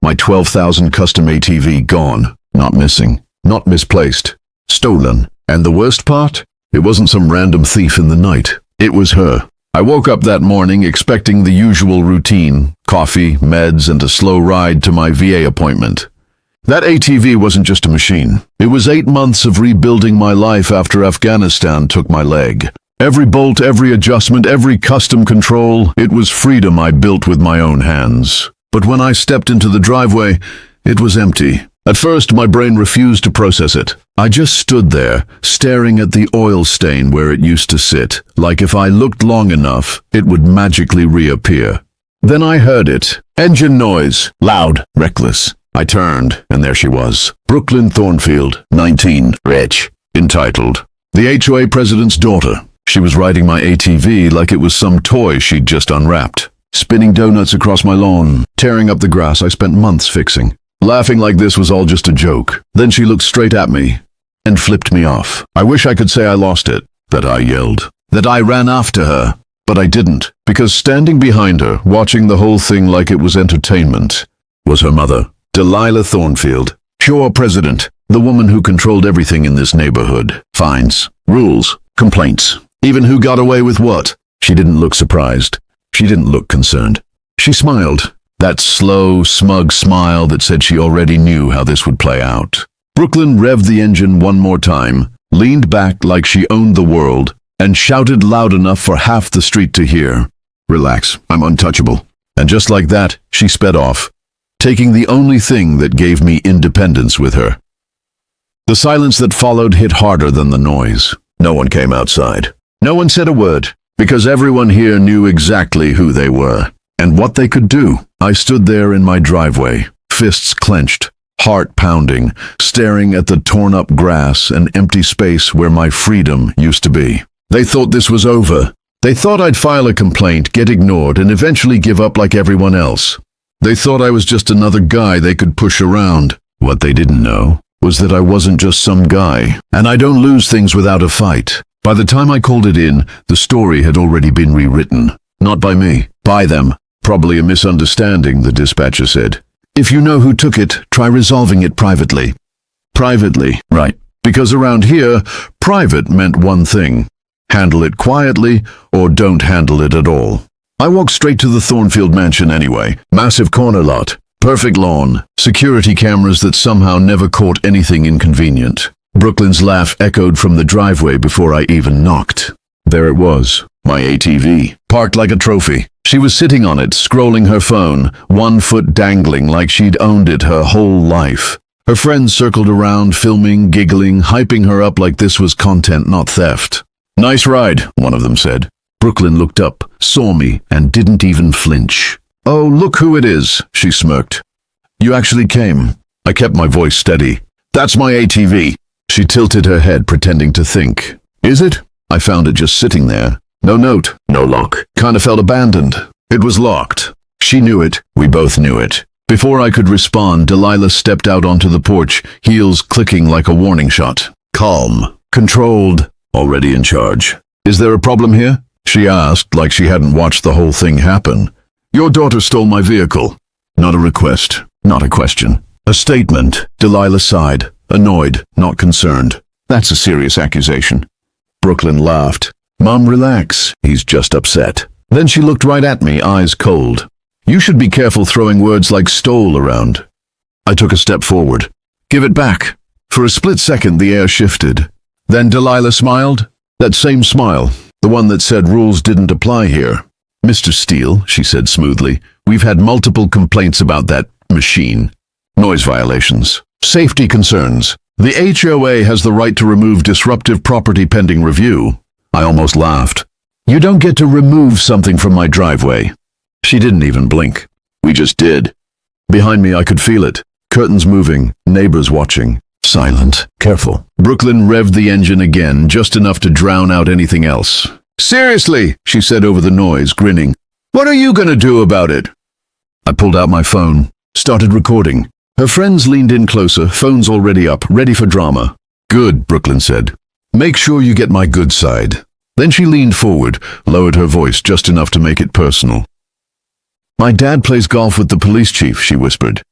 My 12,000 custom ATV gone. Not missing. Not misplaced. Stolen. And the worst part? It wasn't some random thief in the night. It was her. I woke up that morning expecting the usual routine: coffee, meds, and a slow ride to my VA appointment. That ATV wasn't just a machine. It was 8 months of rebuilding my life after Afghanistan took my leg. Every bolt, every adjustment, every custom control, it was freedom I built with my own hands. But when I stepped into the driveway, it was empty. At first, my brain refused to process it. I just stood there, staring at the oil stain where it used to sit, like if I looked long enough, it would magically reappear. Then I heard it. Engine noise. Loud. Reckless. I turned, and there she was. Brooklyn Thornfield, 19, rich, entitled. The HOA president's daughter. She was riding my ATV like it was some toy she'd just unwrapped. Spinning donuts across my lawn, tearing up the grass I spent months fixing. Laughing like this was all just a joke. Then she looked straight at me and flipped me off. I wish I could say I lost it, that I yelled, that I ran after her. But I didn't, because standing behind her, watching the whole thing like it was entertainment, was her mother. Delilah Thornfield, HOA president, the woman who controlled everything in this neighborhood. Fines, rules, complaints, even who got away with what. She didn't look surprised. She didn't look concerned. She smiled, that slow, smug smile that said she already knew how this would play out. Brooklyn revved the engine one more time, leaned back like she owned the world, and shouted loud enough for half the street to hear. Relax, I'm untouchable. And just like that, she sped off, taking the only thing that gave me independence with her. The silence that followed hit harder than the noise. No one came outside. No one said a word, because everyone here knew exactly who they were, and what they could do. I stood there in my driveway, fists clenched, heart pounding, staring at the torn-up grass and empty space where my freedom used to be. They thought this was over. They thought I'd file a complaint, get ignored, and eventually give up like everyone else. They thought I was just another guy they could push around. What they didn't know was that I wasn't just some guy, and I don't lose things without a fight. By the time I called it in, the story had already been rewritten. Not by me, by them. Probably a misunderstanding, the dispatcher said. If you know who took it, try resolving it privately. Privately, right. Because around here, private meant one thing. Handle it quietly, or don't handle it at all. I walked straight to the Thornfield mansion anyway. Massive corner lot, perfect lawn, security cameras that somehow never caught anything inconvenient. Brooklyn's laugh echoed from the driveway before I even knocked. There it was, my ATV, parked like a trophy. She was sitting on it, scrolling her phone, one foot dangling like she'd owned it her whole life. Her friends circled around, filming, giggling, hyping her up like this was content, not theft. Nice ride, one of them said. Brooklyn looked up, saw me, and didn't even flinch. Oh, look who it is, she smirked. You actually came. I kept my voice steady. That's my ATV. She tilted her head, pretending to think. Is it? I found it just sitting there. No note, no lock. Kinda felt abandoned. It was locked. She knew it. We both knew it. Before I could respond, Delilah stepped out onto the porch, heels clicking like a warning shot. Calm, controlled, already in charge. Is there a problem here? She asked, like she hadn't watched the whole thing happen. Your daughter stole my vehicle. Not a request, not a question. A statement. Delilah sighed, annoyed, not concerned. That's a serious accusation. Brooklyn laughed. Mom, relax. He's just upset. Then she looked right at me, eyes cold. You should be careful throwing words like stole around. I took a step forward. Give it back. For a split second, the air shifted. Then Delilah smiled. That same smile, the one that said rules didn't apply here. Mr. Steele, she said smoothly, we've had multiple complaints about that machine. Noise violations. Safety concerns. The HOA has the right to remove disruptive property pending review. I almost laughed. You don't get to remove something from my driveway. She didn't even blink. We just did. Behind me I could feel it. Curtains moving, neighbors watching. Silent, careful. Brooklyn revved the engine again, just enough to drown out anything else. Seriously, she said over the noise, grinning. What are you gonna do about it? I pulled out my phone, started recording. Her friends leaned in closer, phones already up, ready for drama. Good, Brooklyn said. Make sure you get my good side. Then she leaned forward, lowered her voice just enough to make it personal. My dad plays golf with the police chief, she whispered.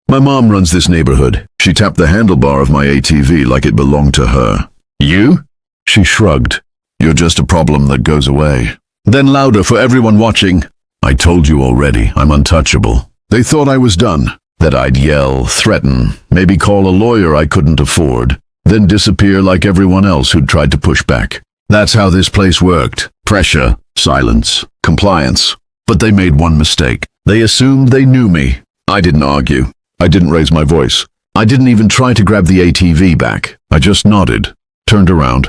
My mom runs this neighborhood. She tapped the handlebar of my ATV like it belonged to her. You? She shrugged. You're just a problem that goes away. Then louder for everyone watching. I told you already, I'm untouchable. They thought I was done, that I'd yell, threaten, maybe call a lawyer I couldn't afford, then disappear like everyone else who'd tried to push back. That's how this place worked. Pressure, silence, compliance. But they made one mistake. They assumed they knew me. I didn't argue. I didn't raise my voice. I didn't even try to grab the ATV back. I just nodded, turned around,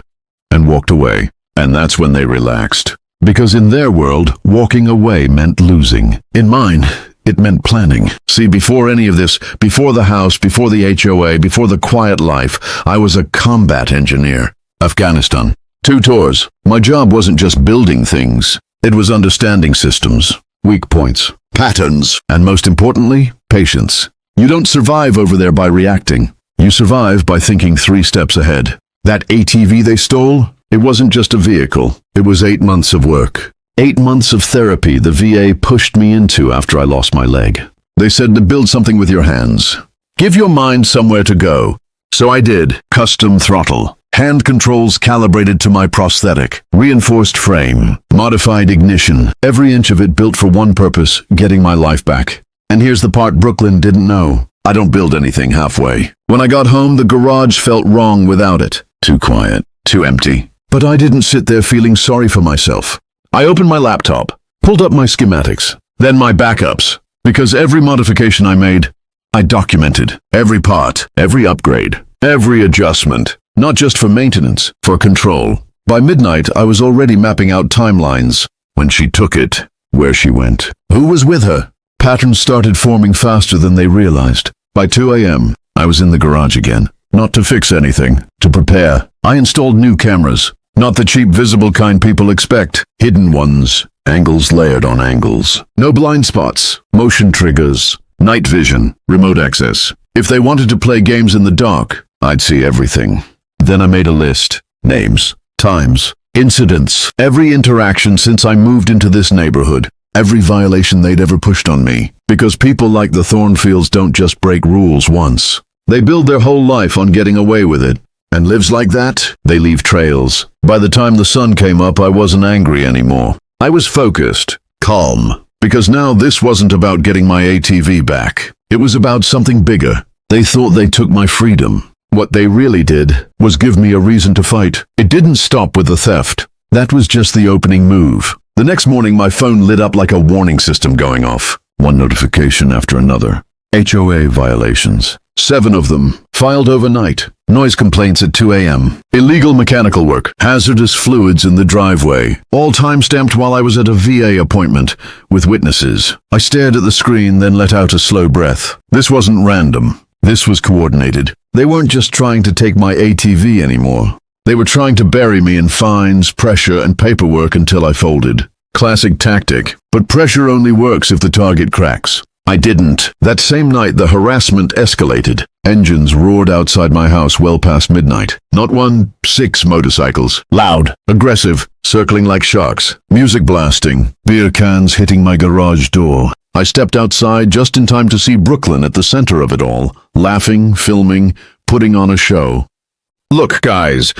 and walked away. And that's when they relaxed. Because in their world, walking away meant losing. In mine, it meant planning. See, before any of this, before the house, before the HOA, before the quiet life, I was a combat engineer. Afghanistan. 2 tours. My job wasn't just building things. It was understanding systems, weak points, patterns, and most importantly, patience. You don't survive over there by reacting. You survive by thinking 3 steps ahead. That ATV they stole? It wasn't just a vehicle. It was 8 months of work. 8 months of therapy the VA pushed me into after I lost my leg. They said to build something with your hands. Give your mind somewhere to go. So I did. Custom throttle. Hand controls calibrated to my prosthetic. Reinforced frame. Modified ignition. Every inch of it built for one purpose, getting my life back. And here's the part Brooklyn didn't know. I don't build anything halfway. When I got home, the garage felt wrong without it. Too quiet. Too empty. But I didn't sit there feeling sorry for myself. I opened my laptop, pulled up my schematics, then my backups, because every modification I made, I documented. Every part, every upgrade, every adjustment, not just for maintenance, for control. By midnight, I was already mapping out timelines. When she took it, where she went, who was with her. Patterns started forming faster than they realized. By 2 a.m., I was in the garage again. Not to fix anything, to prepare. I installed new cameras. Not the cheap visible kind people expect. Hidden ones. Angles layered on angles. No blind spots. Motion triggers. Night vision. Remote access. If they wanted to play games in the dark, I'd see everything. Then I made a list. Names. Times. Incidents. Every interaction since I moved into this neighborhood. Every violation they'd ever pushed on me. Because people like the Thornfields don't just break rules once. They build their whole life on getting away with it. And lives like that, they leave trails. By the time the sun came up, I wasn't angry anymore. I was focused, calm. Because now this wasn't about getting my ATV back. It was about something bigger. They thought they took my freedom. What they really did was give me a reason to fight. It didn't stop with the theft. That was just the opening move. The next morning, my phone lit up like a warning system going off. One notification after another. HOA violations. 7 of them, filed overnight. Noise complaints at 2 a.m. Illegal mechanical work. Hazardous fluids in the driveway. All time-stamped while I was at a VA appointment with witnesses. I stared at the screen, then let out a slow breath. This wasn't random. This was coordinated. They weren't just trying to take my ATV anymore. They were trying to bury me in fines, pressure, and paperwork until I folded. Classic tactic. But pressure only works if the target cracks. I didn't. That same night, the harassment escalated. Engines roared outside my house well past midnight. Not 1, 6 motorcycles. Loud, aggressive, circling like sharks. Music blasting. Beer cans hitting my garage door. I stepped outside just in time to see Brooklyn at the center of it all, laughing, filming, putting on a show. "Look, guys,"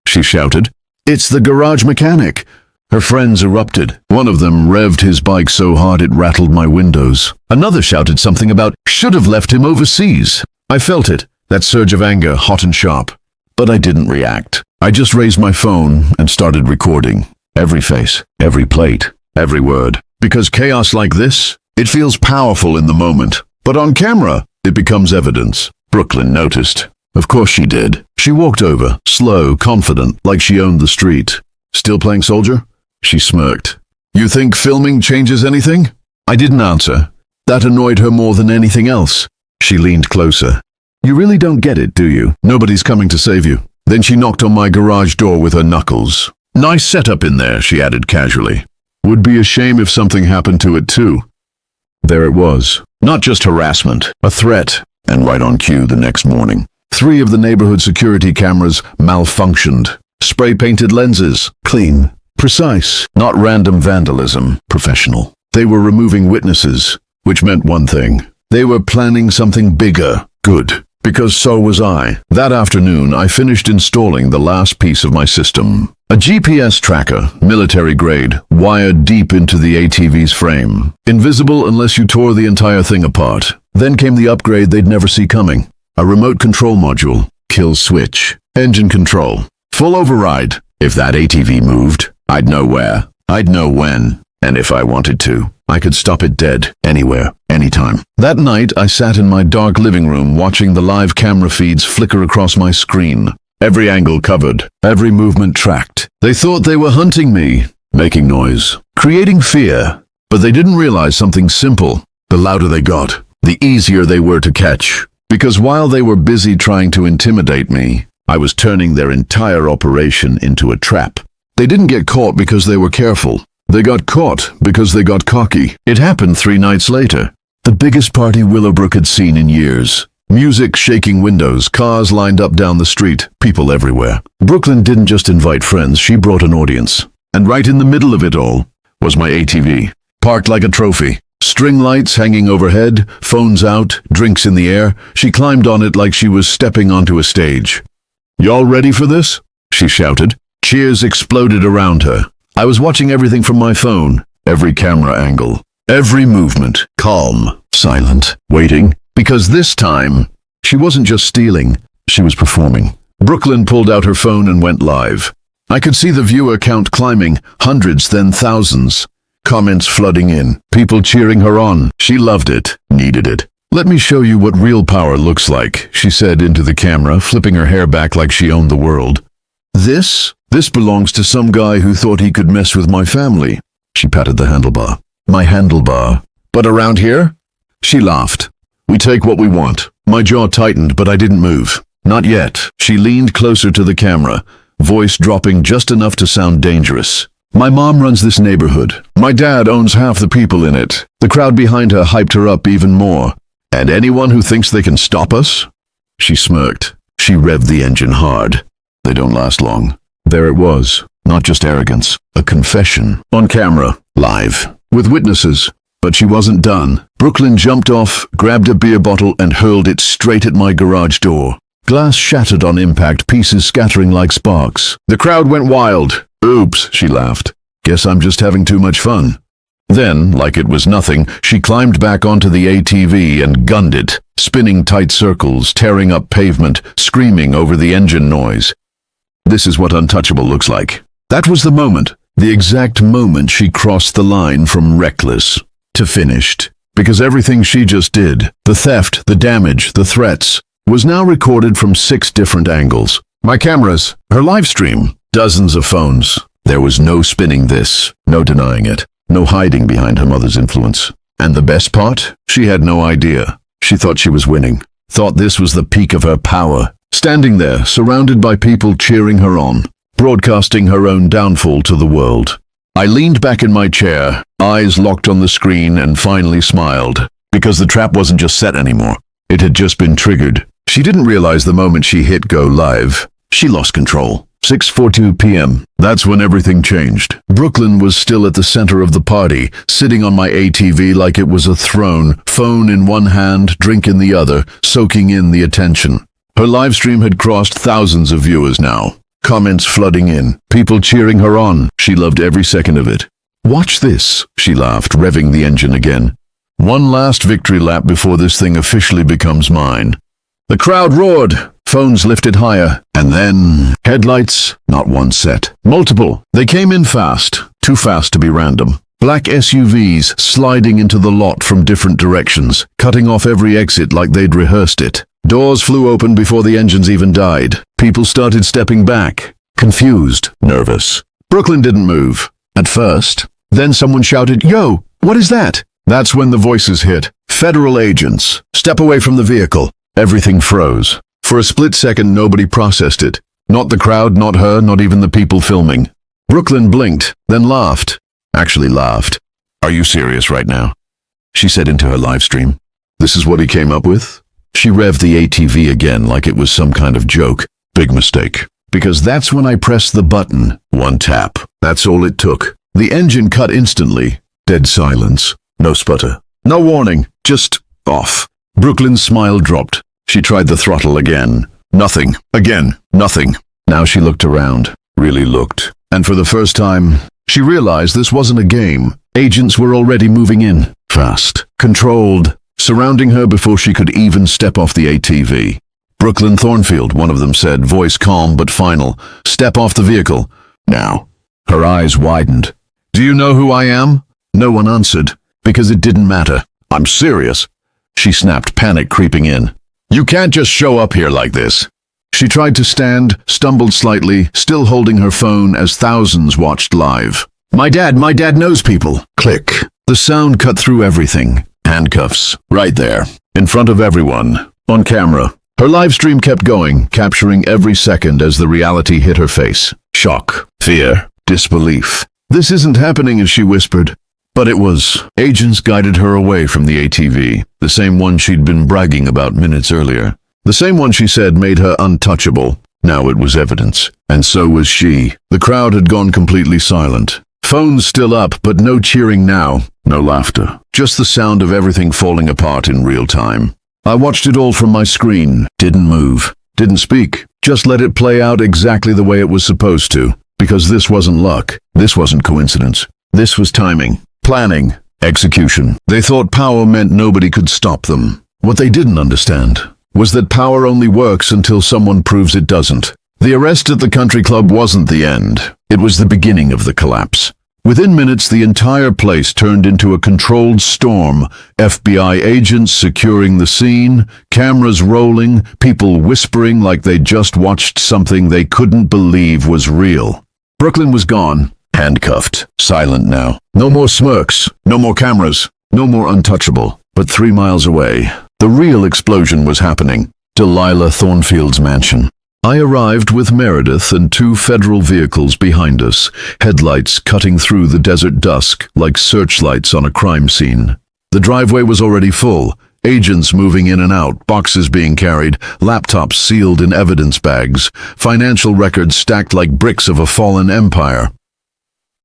she shouted. "It's the garage mechanic." Her friends erupted. One of them revved his bike so hard it rattled my windows. Another shouted something about, "Should have left him overseas." I felt it, that surge of anger, hot and sharp. But I didn't react. I just raised my phone and started recording. Every face, every plate, every word. Because chaos like this, it feels powerful in the moment. But on camera, it becomes evidence. Brooklyn noticed. Of course she did. She walked over, slow, confident, like she owned the street. "Still playing soldier?" She smirked. "You think filming changes anything?" I didn't answer. That annoyed her more than anything else. She leaned closer. "You really don't get it, do you? Nobody's coming to save you." Then she knocked on my garage door with her knuckles. "Nice setup in there," she added casually. "Would be a shame if something happened to it too." There it was. Not just harassment, a threat. And right on cue the next morning. 3 of the neighborhood security cameras malfunctioned. Spray-painted lenses. Clean. Precise. Not random vandalism. Professional. They were removing witnesses, which meant one thing. They were planning something bigger. Good. Because so was I. That afternoon, I finished installing the last piece of my system. A GPS tracker, military grade, wired deep into the ATV's frame. Invisible unless you tore the entire thing apart. Then came the upgrade they'd never see coming. A remote control module. Kill switch. Engine control. Full override. If that ATV moved, I'd know where. I'd know when. And if I wanted to, I could stop it dead, anywhere, anytime. That night, I sat in my dark living room watching the live camera feeds flicker across my screen. Every angle covered, every movement tracked. They thought they were hunting me, making noise, creating fear. But they didn't realize something simple. The louder they got, the easier they were to catch. Because while they were busy trying to intimidate me, I was turning their entire operation into a trap. They didn't get caught because they were careful. They got caught because they got cocky. It happened 3 nights later. The biggest party Willowbrook had seen in years. Music shaking windows, cars lined up down the street, people everywhere. Brooklyn didn't just invite friends, she brought an audience. And right in the middle of it all was my ATV, parked like a trophy. String lights hanging overhead, phones out, drinks in the air. She climbed on it like she was stepping onto a stage. "Y'all ready for this?" she shouted. Cheers exploded around her. I was watching everything from my phone, every camera angle, every movement, calm, silent, waiting, because this time, she wasn't just stealing, she was performing. Brooklyn pulled out her phone and went live. I could see the viewer count climbing, hundreds, then thousands. Comments flooding in, people cheering her on. She loved it, needed it. "Let me show you what real power looks like," she said into the camera, flipping her hair back like she owned the world. This belongs to some guy who thought he could mess with my family." She patted the handlebar. "My handlebar. But around here?" She laughed. "We take what we want." My jaw tightened, but I didn't move. "Not yet." She leaned closer to the camera, voice dropping just enough to sound dangerous. "My mom runs this neighborhood. My dad owns half the people in it." The crowd behind her hyped her up even more. "And anyone who thinks they can stop us?" She smirked. She revved the engine hard. "They don't last long." There it was, not just arrogance, a confession. On camera, live, with witnesses. But she wasn't done. Brooklyn jumped off, grabbed a beer bottle and hurled it straight at my garage door. Glass shattered on impact, pieces scattering like sparks. The crowd went wild. "Oops," she laughed. "Guess I'm just having too much fun." Then, like it was nothing, she climbed back onto the ATV and gunned it, spinning tight circles, tearing up pavement, screaming over the engine noise. This is what Untouchable looks like. That was the moment, the exact moment she crossed the line from reckless to finished. Because everything she just did, the theft, the damage, the threats, was now recorded from 6 different angles. My cameras, her live stream, dozens of phones. There was no spinning this, no denying it, no hiding behind her mother's influence. And the best part? She had no idea. She thought she was winning, thought this was the peak of her power. Standing there, surrounded by people cheering her on, broadcasting her own downfall to the world. I leaned back in my chair, eyes locked on the screen, and finally smiled. Because the trap wasn't just set anymore. It had just been triggered. She didn't realize the moment she hit go live. She lost control. 6:42 p.m. That's when everything changed. Brooklyn was still at the center of the party, sitting on my ATV like it was a throne, phone in one hand, drink in the other, soaking in the attention. Her live stream had crossed thousands of viewers now. Comments flooding in, people cheering her on. She loved every second of it. "Watch this," she laughed, revving the engine again. "One last victory lap before this thing officially becomes mine." The crowd roared, phones lifted higher, and then headlights, not one set, multiple. They came in fast, too fast to be random. Black SUVs sliding into the lot from different directions, cutting off every exit like they'd rehearsed it. Doors flew open before the engines even died. People started stepping back, confused, nervous. Brooklyn didn't move, at first. Then someone shouted, "Yo, what is that?" That's when the voices hit. Federal agents. "Step away from the vehicle." Everything froze. For a split second, nobody processed it. Not the crowd, not her, not even the people filming. Brooklyn blinked, then laughed. Actually laughed. "Are you serious right now?" she said into her live stream. "This is what he came up with?" She revved the ATV again like it was some kind of joke. Big mistake. Because that's when I pressed the button. One tap. That's all it took. The engine cut instantly. Dead silence. No sputter. No warning. Just Off. Brooklyn's smile dropped. She tried the throttle again. Nothing. Again. Nothing. Now she looked around. Really looked. And for the first time, she realized this wasn't a game. Agents were already moving in. Fast. Controlled. Surrounding her before she could even step off the ATV. Brooklyn Thornfield, one of them said, voice calm but final. Step off the vehicle. Now. Her eyes widened. Do you know who I am? No one answered, because it didn't matter. I'm serious. She snapped, panic creeping in. You can't just show up here like this. She tried to stand, stumbled slightly, still holding her phone as thousands watched live. My dad knows people. Click. The sound cut through everything. Handcuffs. Right there. In front of everyone. On camera. Her live stream kept going, capturing every second as the reality hit her face. Shock. Fear. Disbelief. This isn't happening, as she whispered. But it was. Agents guided her away from the ATV, the same one she'd been bragging about minutes earlier. The same one she said made her untouchable. Now it was evidence. And so was she. The crowd had gone completely silent. Phones still up, but no cheering now. No laughter. Just the sound of everything falling apart in real time. I watched it all from my screen. Didn't move. Didn't speak. Just let it play out exactly the way it was supposed to. Because this wasn't luck. This wasn't coincidence. This was timing. Planning. Execution. They thought power meant nobody could stop them. What they didn't understand was that power only works until someone proves it doesn't. The arrest at the country club wasn't the end. It was the beginning of the collapse. Within minutes, the entire place turned into a controlled storm. FBI agents securing the scene, cameras rolling, people whispering like they just watched something they couldn't believe was real. Brooklyn was gone, handcuffed, silent now. No more smirks, no more cameras, no more Untouchable. But 3 miles away, the real explosion was happening. Delilah Thornfield's mansion. I arrived with Meredith and 2 federal vehicles behind us, headlights cutting through the desert dusk like searchlights on a crime scene. The driveway was already full, agents moving in and out, boxes being carried, laptops sealed in evidence bags, financial records stacked like bricks of a fallen empire.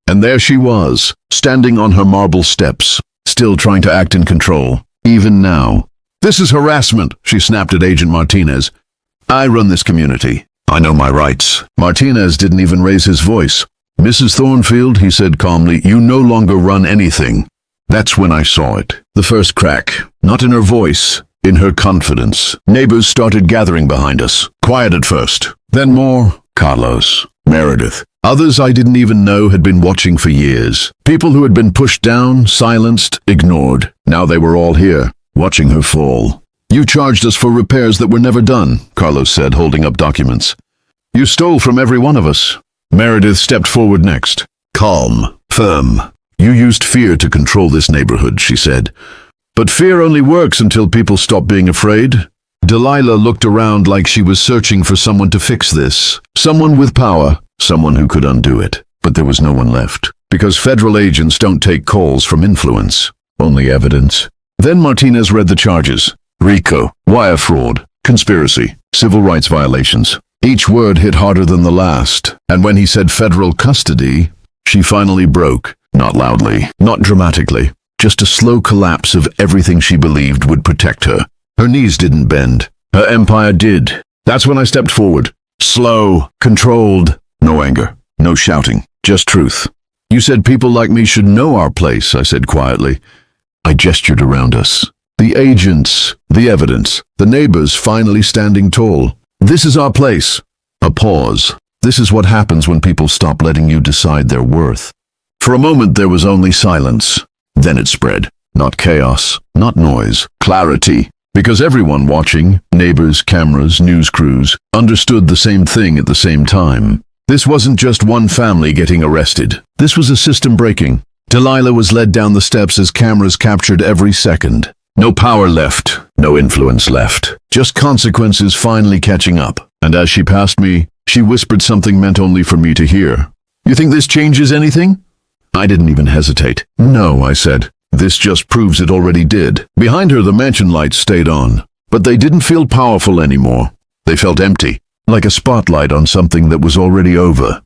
And there she was, standing on her marble steps, still trying to act in control, even now. This is harassment, she snapped at Agent Martinez. I run this community. I know my rights. Martinez didn't even raise his voice. Mrs. Thornfield, he said calmly, you no longer run anything. That's when I saw it. The first crack. Not in her voice, in her confidence. Neighbors started gathering behind us. Quiet at first. Then more. Carlos. Meredith. Others I didn't even know had been watching for years. People who had been pushed down, silenced, ignored. Now they were all here, watching her fall. You charged us for repairs that were never done, Carlos said, holding up documents. You stole from every one of us. Meredith stepped forward next. Calm, firm. You used fear to control this neighborhood, she said. But fear only works until people stop being afraid. Delilah looked around like she was searching for someone to fix this. Someone with power, someone who could undo it. But there was no one left. Because federal agents don't take calls from influence. Only evidence. Then Martinez read the charges. RICO, wire fraud, conspiracy, civil rights violations. Each word hit harder than the last, and when he said federal custody, she finally broke. Not loudly, not dramatically, just a slow collapse of everything she believed would protect her. Her knees didn't bend. Her empire did. That's when I stepped forward. Slow, controlled, no anger, no shouting, just truth. You said people like me should know our place, I said quietly. I gestured around us. The agents, the evidence, the neighbors finally standing tall. This is our place. A pause. This is what happens when people stop letting you decide their worth. For a moment there was only silence. Then it spread. Not chaos, not noise, clarity. Because everyone watching, neighbors, cameras, news crews, understood the same thing at the same time. This wasn't just one family getting arrested. This was a system breaking. Delilah was led down the steps as cameras captured every second. No power left, no influence left. Just consequences finally catching up. And as she passed me, she whispered something meant only for me to hear. You think this changes anything? I didn't even hesitate. No, I said. This just proves it already did. Behind her, the mansion lights stayed on. But they didn't feel powerful anymore. They felt empty, like a spotlight on something that was already over.